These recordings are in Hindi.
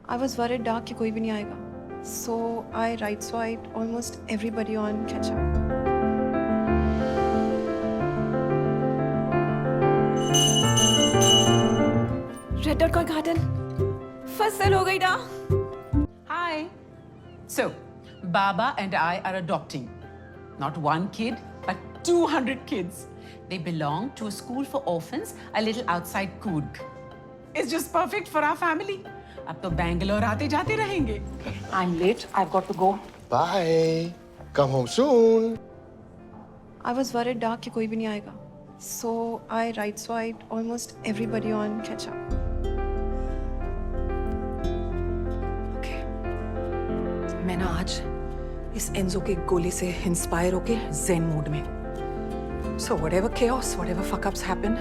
I was worried dark कि कोई भी नहीं आएगा. So I right swiped almost everybody on ketchup. Red Dot Garden. First sale हो गई ना. Hi. So, Baba and I are adopting. Not one kid, but 200 kids. They belong to a school for orphans a little outside Coorg. It's just perfect for our family. अब तो बैंगलोर आते जाते रहेंगे. I'm late. I've got to go. Bye. Come home soon. I was worried dark कि कोई भी नहीं आएगा. So I right swiped almost everybody on ketchup. Okay. मैं ना आज इस एंजो के गोली से इंस्पायर होके zen मोड में. So whatever chaos, whatever fuck ups happen,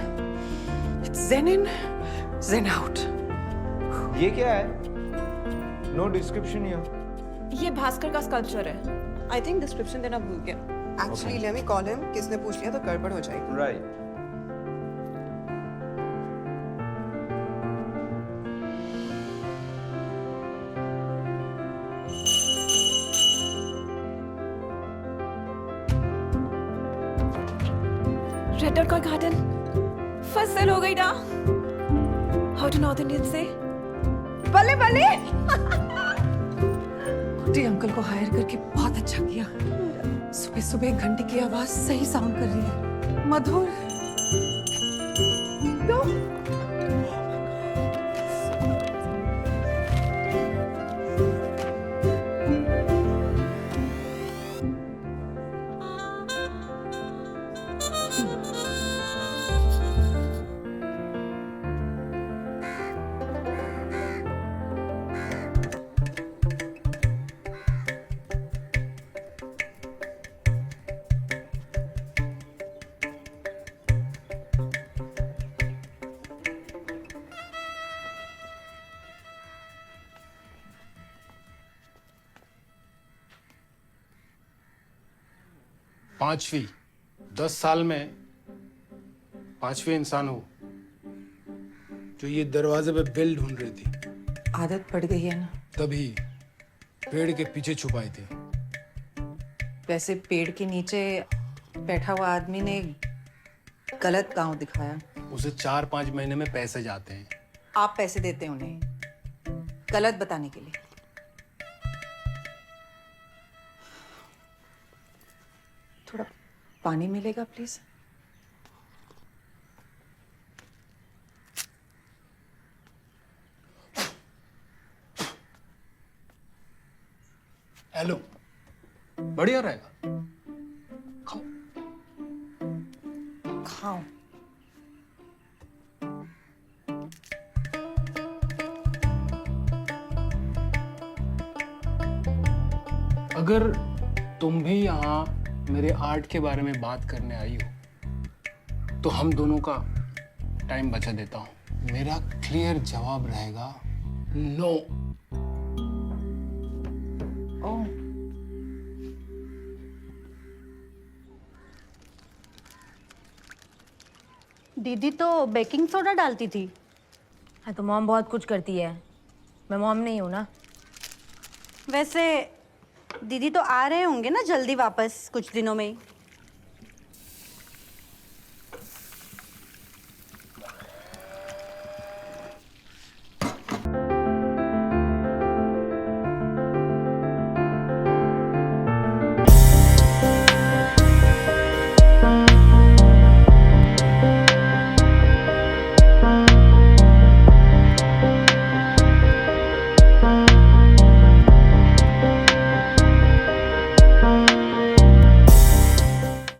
it's zen in, zen out. ये क्या है? No description here. ये भास्कर का स्कल्पचर है. I think description देना भूल गया. Actually, let me call him. किसने पूछ लिया तो गड़बड़ हो जाएगी. Right. Red Dot Garden. First sale हो गई ना. How do North Indians say? बल्ले बल्ले. टी अंकल को हायर करके बहुत अच्छा किया. सुबह सुबह एक घंटी की आवाज सही साउंड कर रही है. मधुर. दो. पांचवी 10 साल में पांचवी इंसान हो जो ये दरवाजे पे बिल ढूंढ रही थी. आदत पड़ गई है ना. तभी पेड़ के पीछे छुपाई थी. वैसे पेड़ के नीचे बैठा हुआ आदमी ने गलत गांव दिखाया. उसे 4-5 महीने में पैसे जाते हैं. आप पैसे देते हैं उन्हें गलत बताने के लिए. थोड़ा पानी मिलेगा प्लीज. हेलो. बढ़िया रहेगा. खाओ. खाओ. अगर तुम भी यहाँ मेरे आर्ट के बारे में बात करने आई हो तो हम दोनों का टाइम बचा देता हूँ. मेरा क्लियर जवाब रहेगा नो. ओह. दीदी तो बेकिंग सोडा डालती थी. हाँ तो मॉम बहुत कुछ करती है. मैं मॉम नहीं हूँ ना. वैसे दीदी तो आ रहे होंगे ना जल्दी वापस कुछ दिनों में ही.